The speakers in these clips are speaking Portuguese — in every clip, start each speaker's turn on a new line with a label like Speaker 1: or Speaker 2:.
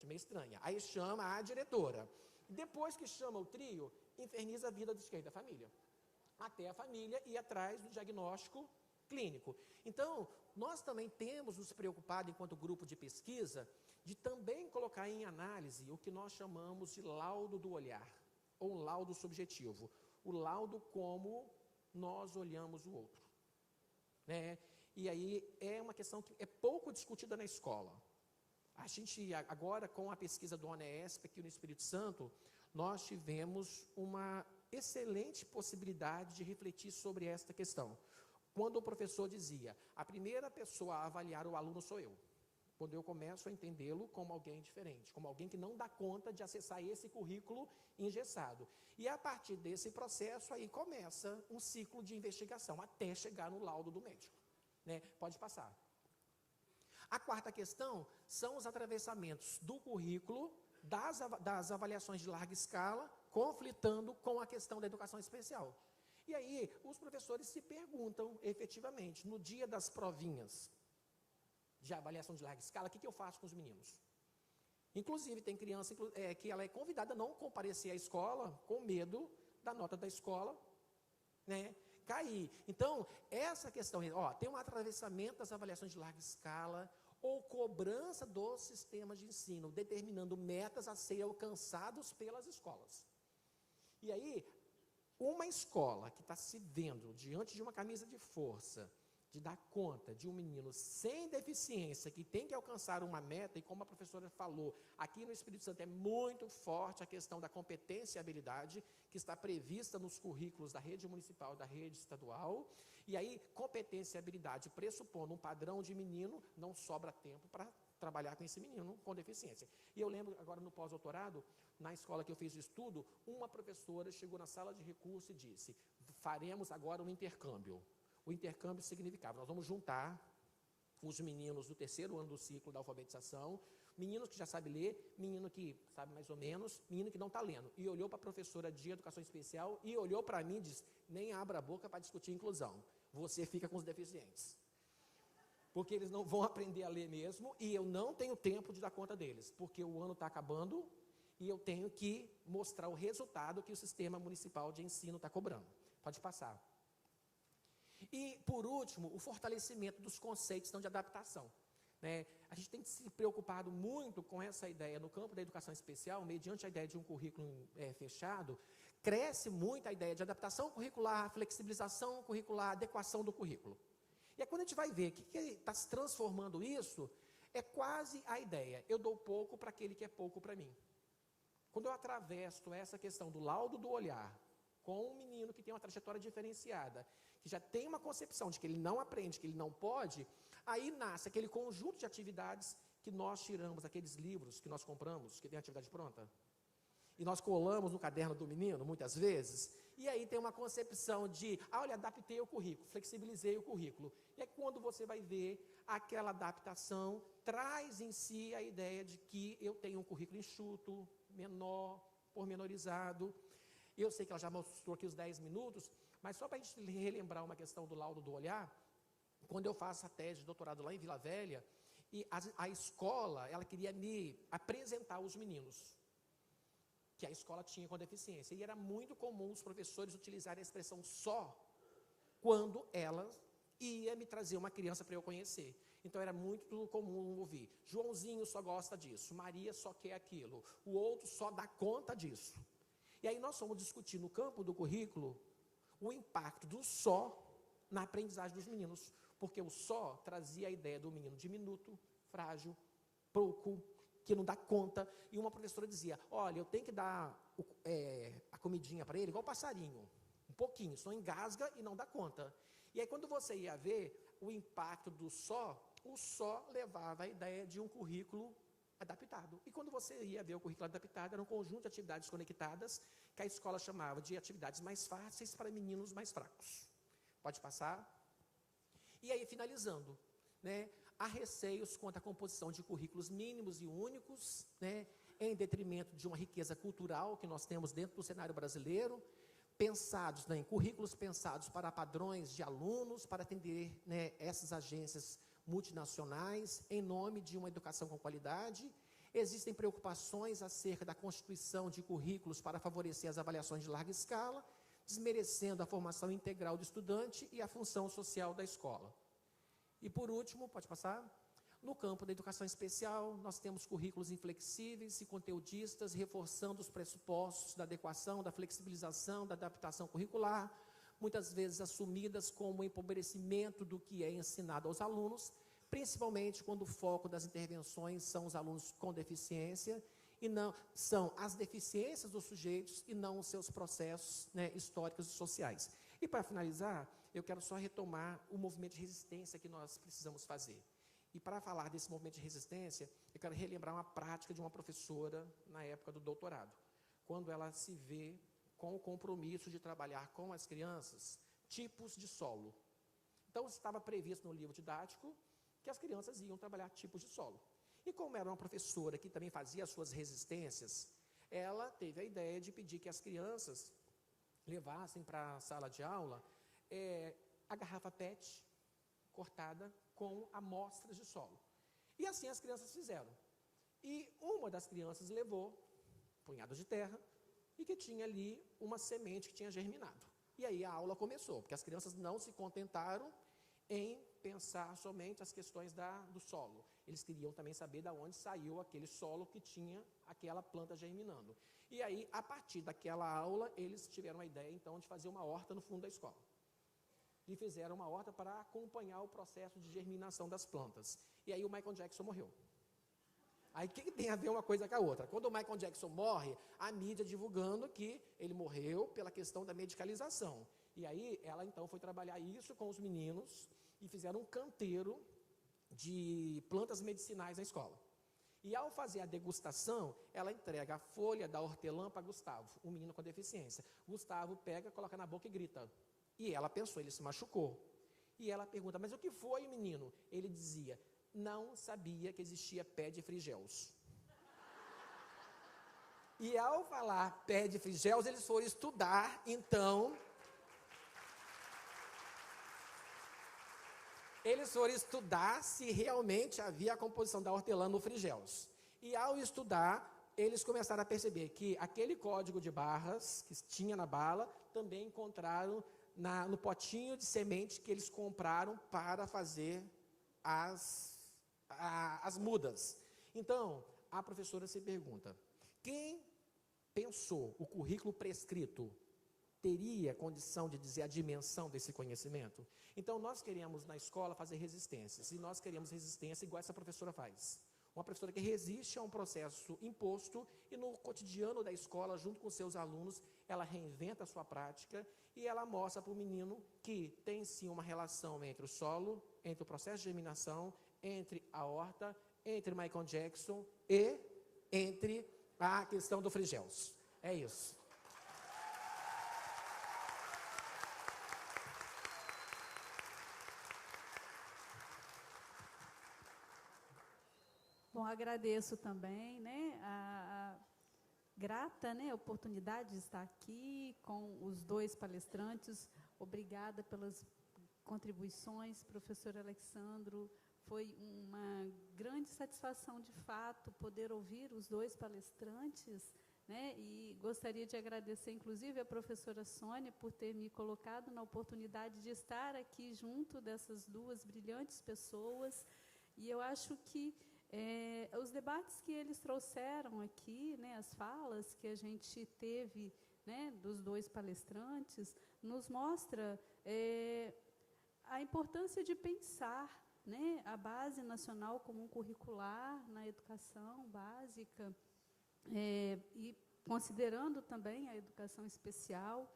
Speaker 1: meio estranha. Aí chama a diretora. Depois que chama o trio, inferniza a vida de quem? Da família. Até a família ir atrás do diagnóstico clínico. Então, nós também temos nos preocupado, enquanto grupo de pesquisa, de também colocar em análise o que nós chamamos de laudo do olhar, ou laudo subjetivo. O laudo como nós olhamos o outro. Né? E aí é uma questão que é pouco discutida na escola. A gente, agora, com a pesquisa do ONESP aqui no Espírito Santo, nós tivemos uma excelente possibilidade de refletir sobre esta questão. Quando o professor dizia, a primeira pessoa a avaliar o aluno sou eu. Quando eu começo a entendê-lo como alguém diferente, como alguém que não dá conta de acessar esse currículo engessado. E a partir desse processo, aí começa um ciclo de investigação, até chegar no laudo do médico. Né? Pode passar. A quarta questão são os atravessamentos do currículo, das avaliações de larga escala, conflitando com a questão da educação especial. E aí, os professores se perguntam, efetivamente, no dia das provinhas de avaliação de larga escala, o que eu faço com os meninos? Inclusive, tem criança que ela é convidada a não comparecer à escola, com medo da nota da escola, né, cair. Então, essa questão, tem um atravessamento das avaliações de larga escala, ou cobrança dos sistemas de ensino, determinando metas a serem alcançados pelas escolas. E aí, uma escola que está se vendo diante de uma camisa de força, de dar conta de um menino sem deficiência, que tem que alcançar uma meta, e como a professora falou, aqui no Espírito Santo é muito forte a questão da competência e habilidade, que está prevista nos currículos da rede municipal e da rede estadual, e aí competência e habilidade pressupondo um padrão de menino, não sobra tempo para trabalhar com esse menino com deficiência. E eu lembro agora no pós-doutorado, na escola que eu fiz o estudo, uma professora chegou na sala de recurso e disse, faremos agora um intercâmbio. O intercâmbio significava, nós vamos juntar os meninos do terceiro ano do ciclo da alfabetização, meninos que já sabem ler, menino que sabe mais ou menos, menino que não está lendo. E olhou para a professora de educação especial e olhou para mim e disse, nem abra a boca para discutir inclusão, você fica com os deficientes. Porque eles não vão aprender a ler mesmo, e eu não tenho tempo de dar conta deles, porque o ano está acabando e eu tenho que mostrar o resultado que o sistema municipal de ensino está cobrando. Pode passar. E, por último, o fortalecimento dos conceitos de adaptação. Né? A gente tem se preocupado muito com essa ideia no campo da educação especial, mediante a ideia de um currículo fechado, cresce muito a ideia de adaptação curricular, flexibilização curricular, adequação do currículo. E aí, quando a gente vai ver o que está se transformando isso, é quase a ideia, eu dou pouco para aquele que é pouco para mim. Quando eu atravesso essa questão do laudo do olhar, com um menino que tem uma trajetória diferenciada, que já tem uma concepção de que ele não aprende, que ele não pode, aí nasce aquele conjunto de atividades que nós tiramos, aqueles livros que nós compramos, que tem atividade pronta, e nós colamos no caderno do menino, muitas vezes, e aí tem uma concepção de, olha, adaptei o currículo, flexibilizei o currículo. E aí quando você vai ver, aquela adaptação traz em si a ideia de que eu tenho um currículo enxuto, menor, pormenorizado. Eu sei que ela já mostrou aqui os 10 minutos, mas só para a gente relembrar uma questão do laudo do olhar, quando eu faço a tese de doutorado lá em Vila Velha, e a escola, ela queria me apresentar os meninos que a escola tinha com deficiência. E era muito comum os professores utilizarem a expressão só, quando ela ia me trazer uma criança para eu conhecer. Então era muito comum ouvir, Joãozinho só gosta disso, Maria só quer aquilo, o outro só dá conta disso. E aí nós fomos discutir no campo do currículo o impacto do só na aprendizagem dos meninos, porque o só trazia a ideia do menino diminuto, frágil, pouco, que não dá conta, e uma professora dizia, olha, eu tenho que dar a comidinha para ele igual passarinho, um pouquinho, senão engasga e não dá conta. E aí quando você ia ver o impacto do só, o só levava a ideia de um currículo adaptado. E quando você ia ver o currículo adaptado, era um conjunto de atividades conectadas, que a escola chamava de atividades mais fáceis para meninos mais fracos. Pode passar? E aí, finalizando, né, há receios quanto à composição de currículos mínimos e únicos, né, em detrimento de uma riqueza cultural que nós temos dentro do cenário brasileiro, pensados, né, em currículos pensados para padrões de alunos, para atender, né, essas agências multinacionais, em nome de uma educação com qualidade, Existem preocupações acerca da constituição de currículos para favorecer as avaliações de larga escala, desmerecendo a formação integral do estudante e a função social da escola. E por último, pode passar? No campo da educação especial, nós temos currículos inflexíveis e conteudistas, reforçando os pressupostos da adequação, da flexibilização, da adaptação curricular, muitas vezes assumidas como empobrecimento do que é ensinado aos alunos, principalmente quando o foco das intervenções são os alunos com deficiência, e não são as deficiências dos sujeitos e não os seus processos, né, históricos e sociais. E para finalizar, eu quero só retomar o movimento de resistência que nós precisamos fazer. E para falar desse movimento de resistência, eu quero relembrar uma prática de uma professora na época do doutorado, quando ela se vê com o compromisso de trabalhar com as crianças tipos de solo. Então, estava previsto no livro didático que as crianças iam trabalhar tipos de solo. E como era uma professora que também fazia as suas resistências, ela teve a ideia de pedir que as crianças levassem para a sala de aula a garrafa PET cortada com amostras de solo. E assim as crianças fizeram. E uma das crianças levou um punhado de terra e que tinha ali uma semente que tinha germinado. E aí a aula começou, porque as crianças não se contentaram em pensar somente as questões do solo. Eles queriam também saber de onde saiu aquele solo que tinha aquela planta germinando. E aí, a partir daquela aula, eles tiveram a ideia, então, de fazer uma horta no fundo da escola. E fizeram uma horta para acompanhar o processo de germinação das plantas. E aí o Michael Jackson morreu. Aí o que tem a ver uma coisa com a outra? Quando o Michael Jackson morre, a mídia divulgando que ele morreu pela questão da medicalização. E aí ela então foi trabalhar isso com os meninos e fizeram um canteiro de plantas medicinais na escola. E ao fazer a degustação, ela entrega a folha da hortelã para Gustavo, um menino com deficiência. Gustavo pega, coloca na boca e grita. E ela pensou, ele se machucou. E ela pergunta, mas o que foi, menino? Ele dizia, não sabia que existia pé de frigels. E ao falar pé de frigels, eles foram estudar, então... Eles foram estudar se realmente havia a composição da hortelã no frigels. E ao estudar, eles começaram a perceber que aquele código de barras que tinha na bala, também encontraram no potinho de semente que eles compraram para fazer as mudas. Então, a professora se pergunta, quem pensou o currículo prescrito teria condição de dizer a dimensão desse conhecimento? Então, nós queremos na escola fazer resistências, e nós queremos resistência igual essa professora faz. Uma professora que resiste a um processo imposto e no cotidiano da escola, junto com seus alunos, ela reinventa a sua prática e ela mostra para o menino que tem sim uma relação entre o solo, entre o processo de germinação, entre a horta, entre Michael Jackson e entre a questão do frigels. É isso.
Speaker 2: Bom, agradeço também, né, grata, né, a oportunidade de estar aqui com os dois palestrantes. Obrigada pelas contribuições, professor Alexandro. Foi uma grande satisfação, de fato, poder ouvir os dois palestrantes, né, e gostaria de agradecer, inclusive, a professora Sônia por ter me colocado na oportunidade de estar aqui junto dessas duas brilhantes pessoas. E eu acho que os debates que eles trouxeram aqui, né, as falas que a gente teve, né, dos dois palestrantes, nos mostra a importância de pensar, né, a Base Nacional Comum Curricular na educação básica, e considerando também a educação especial,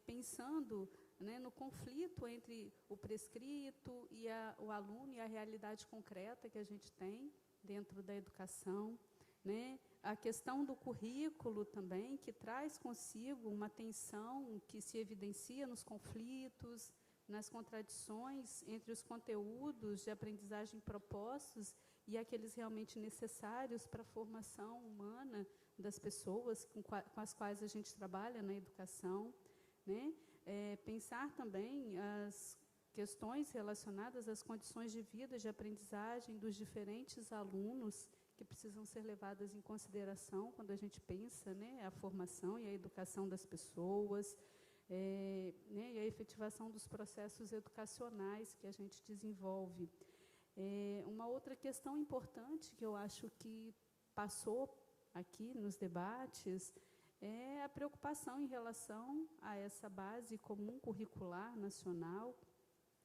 Speaker 2: pensando, né, no conflito entre o prescrito e o aluno e a realidade concreta que a gente tem dentro da educação, né? A questão do currículo também, que traz consigo uma tensão que se evidencia nos conflitos, nas contradições entre os conteúdos de aprendizagem propostos e aqueles realmente necessários para a formação humana das pessoas com as quais a gente trabalha na educação, né? Pensar também as questões relacionadas às condições de vida, de aprendizagem dos diferentes alunos que precisam ser levadas em consideração quando a gente pensa, né, a formação e a educação das pessoas, né, e a efetivação dos processos educacionais que a gente desenvolve. Uma outra questão importante que eu acho que passou aqui nos debates é a preocupação em relação a essa base comum curricular nacional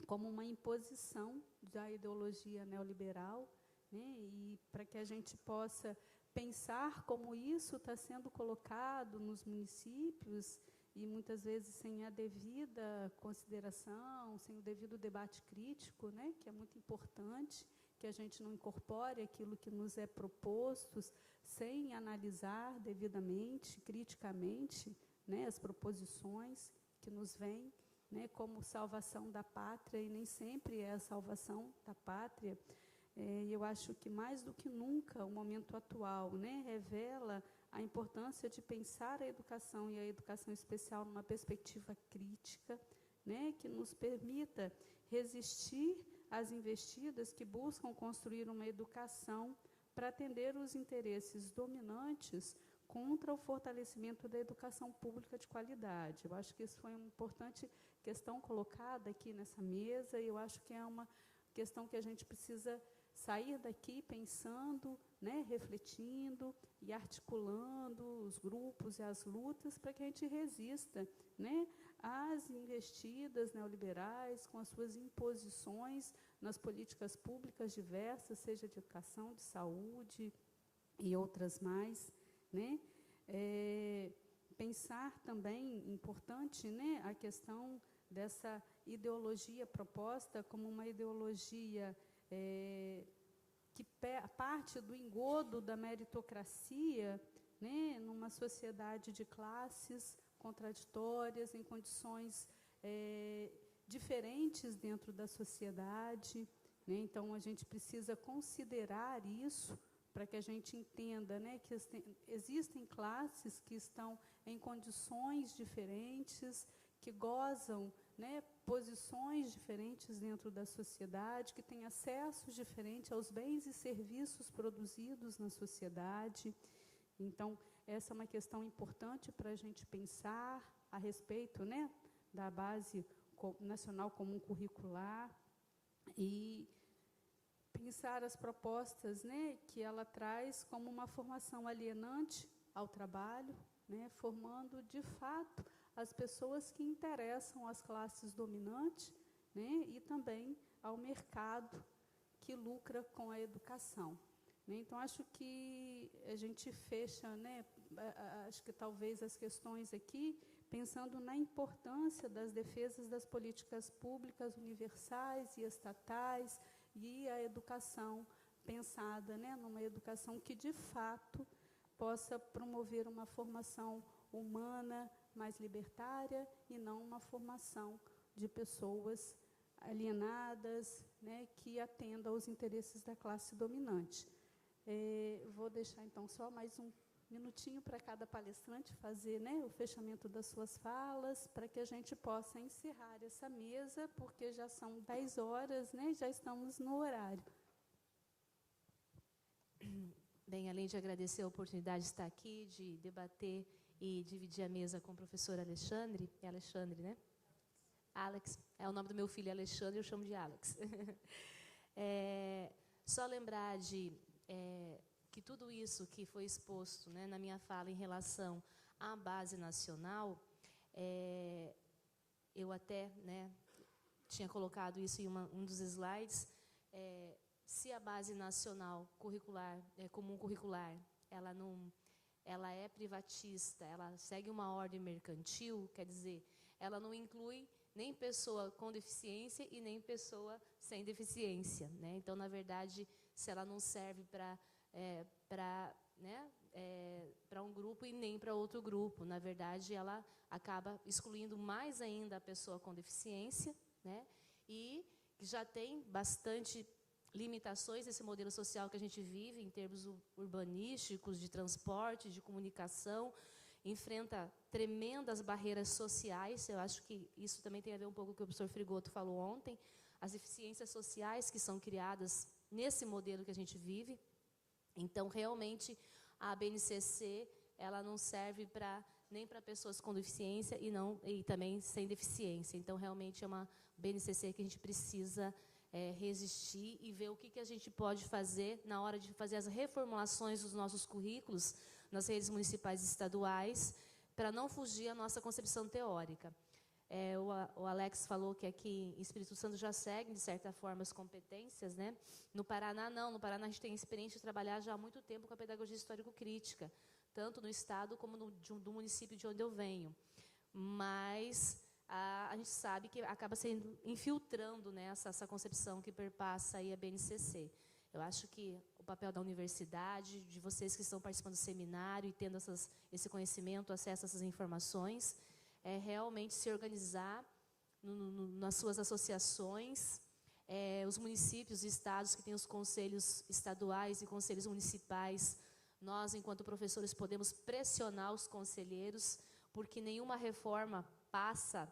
Speaker 2: como uma imposição da ideologia neoliberal, né, e para que a gente possa pensar como isso está sendo colocado nos municípios e muitas vezes sem a devida consideração, sem o devido debate crítico, né, que é muito importante, que a gente não incorpore aquilo que nos é proposto sem analisar devidamente, criticamente, né, as proposições que nos vêm, né, como salvação da pátria, e nem sempre é a salvação da pátria. Eu acho que mais do que nunca o momento atual, né, revela a importância de pensar a educação e a educação especial numa perspectiva crítica, né, que nos permita resistir às investidas que buscam construir uma educação para atender os interesses dominantes contra o fortalecimento da educação pública de qualidade. Eu acho que isso foi uma importante questão colocada aqui nessa mesa, e eu acho que é uma questão que a gente precisa sair daqui pensando, né, refletindo e articulando os grupos e as lutas para que a gente resista, né, às investidas neoliberais com as suas imposições nas políticas públicas diversas, seja de educação, de saúde e outras mais, né? Pensar também, importante, né, a questão dessa ideologia proposta como uma ideologia que parte do engodo da meritocracia, né, numa sociedade de classes contraditórias, em condições diferentes dentro da sociedade, né? Então, a gente precisa considerar isso para que a gente entenda, né, que existem classes que estão em condições diferentes, que gozam, né, posições diferentes dentro da sociedade, que têm acesso diferente aos bens e serviços produzidos na sociedade. Então, essa é uma questão importante para a gente pensar a respeito, né, da base nacional comum curricular e pensar as propostas, né, que ela traz como uma formação alienante ao trabalho, né, formando, de fato, as pessoas que interessam às classes dominantes, né, e também ao mercado que lucra com a educação. Então, acho que a gente fecha, né, acho que talvez as questões aqui, pensando na importância das defesas das políticas públicas universais e estatais e a educação pensada, né, numa educação que, de fato, possa promover uma formação humana mais libertária e não uma formação de pessoas alienadas, né, que atendam aos interesses da classe dominante. Vou deixar, então, só mais um minutinho para cada palestrante fazer, né, o fechamento das suas falas, para que a gente possa encerrar essa mesa, porque já são 10 horas, né, já estamos no horário.
Speaker 3: Bem, além de agradecer a oportunidade de estar aqui, de debater e dividir a mesa com o professor Alexandre, é Alexandre, né? Alex, é o nome do meu filho, Alexandre, eu chamo de Alex. Só lembrar que tudo isso que foi exposto, né, na minha fala em relação à base nacional, eu até, né, tinha colocado isso em um dos slides, se a base nacional curricular, comum curricular, ela é privatista, ela segue uma ordem mercantil, quer dizer, ela não inclui nem pessoa com deficiência e nem pessoa sem deficiência, né? Então, na verdade, se ela não serve para um grupo e nem para outro grupo, na verdade, ela acaba excluindo mais ainda a pessoa com deficiência, né? E já tem bastante limitações desse modelo social que a gente vive em termos urbanísticos, de transporte, de comunicação, enfrenta tremendas barreiras sociais. Eu acho que isso também tem a ver um pouco com o que o professor Frigoto falou ontem, as deficiências sociais que são criadas nesse modelo que a gente vive. Então, realmente, a BNCC, ela não serve nem para pessoas com deficiência e também sem deficiência. Então, realmente, é uma BNCC que a gente precisa resistir e ver o que a gente pode fazer na hora de fazer as reformulações dos nossos currículos nas redes municipais e estaduais, para não fugir à nossa concepção teórica. O Alex falou que aqui em Espírito Santo já seguem, de certa forma, as competências, né? No Paraná, não. No Paraná, a gente tem experiência de trabalhar já há muito tempo com a pedagogia histórico-crítica, tanto no estado como do município de onde eu venho. Mas a gente sabe que acaba sendo infiltrando, né, essa concepção que perpassa aí a BNCC. Eu acho que o papel da universidade, de vocês que estão participando do seminário e tendo esse conhecimento, acesso a essas informações, é realmente se organizar nas suas associações, os municípios e estados que têm os conselhos estaduais e conselhos municipais. Nós, enquanto professores, podemos pressionar os conselheiros, porque nenhuma reforma passa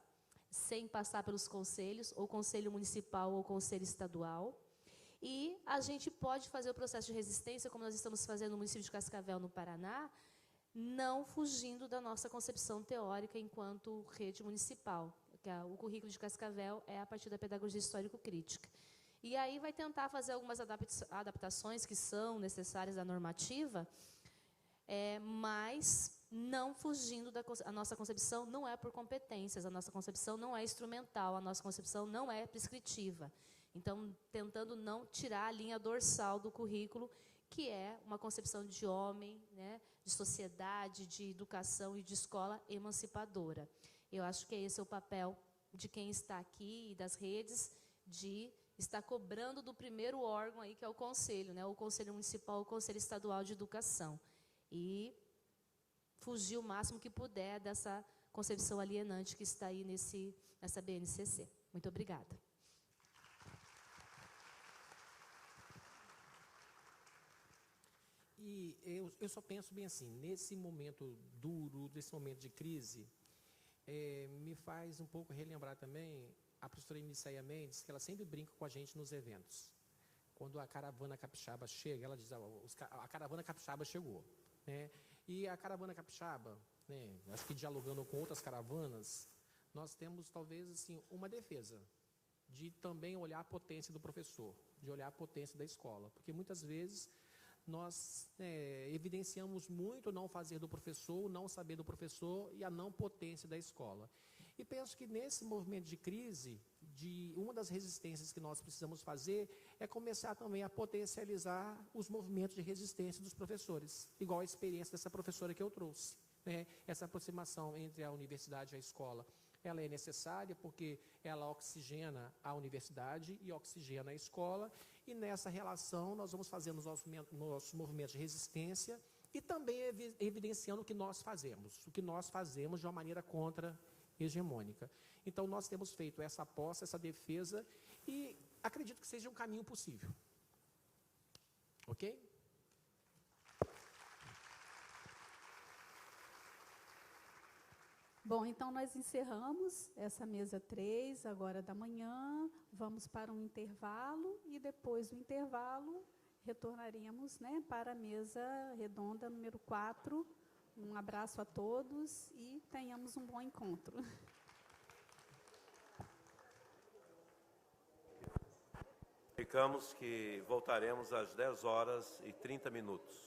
Speaker 3: sem passar pelos conselhos, ou conselho municipal ou conselho estadual. E a gente pode fazer o processo de resistência, como nós estamos fazendo no município de Cascavel, no Paraná, não fugindo da nossa concepção teórica enquanto rede municipal. O currículo de Cascavel é a partir da pedagogia histórico-crítica. E aí vai tentar fazer algumas adaptações que são necessárias da normativa, mas não fugindo a nossa concepção não é por competências, a nossa concepção não é instrumental, a nossa concepção não é prescritiva. Então, tentando não tirar a linha dorsal do currículo, que é uma concepção de homem, né, de sociedade, de educação e de escola emancipadora. Eu acho que esse é o papel de quem está aqui e das redes, de estar cobrando do primeiro órgão aí, que é o Conselho, né, o Conselho Municipal, o Conselho Estadual de Educação. E fugir o máximo que puder dessa concepção alienante que está aí nessa BNCC. Muito obrigada.
Speaker 1: E eu só penso bem assim, nesse momento duro, nesse momento de crise, me faz um pouco relembrar também a professora Enisseia Mendes, que ela sempre brinca com a gente nos eventos. Quando a caravana capixaba chega, ela diz, a caravana capixaba chegou. Né? E a caravana capixaba, né, acho que dialogando com outras caravanas, nós temos talvez assim, uma defesa de também olhar a potência do professor, de olhar a potência da escola, porque muitas vezes nós evidenciamos muito o não fazer do professor, o não saber do professor e a não potência da escola. E penso que nesse movimento de crise, uma das resistências que nós precisamos fazer é começar também a potencializar os movimentos de resistência dos professores, igual a experiência dessa professora que eu trouxe. Né? Essa aproximação entre a universidade e a escola, ela é necessária porque ela oxigena a universidade e oxigena a escola, e nessa relação nós vamos fazendo nossos movimentos de resistência e também evidenciando o que nós fazemos de uma maneira contra-hegemônica. Então nós temos feito essa aposta, essa defesa, e acredito que seja um caminho possível. Ok?
Speaker 2: Bom, então nós encerramos essa mesa 3, agora da manhã, vamos para um intervalo e depois do intervalo retornaremos, né, para a mesa redonda número 4. Um abraço a todos e tenhamos um bom encontro.
Speaker 4: Ficamos que voltaremos às 10h30.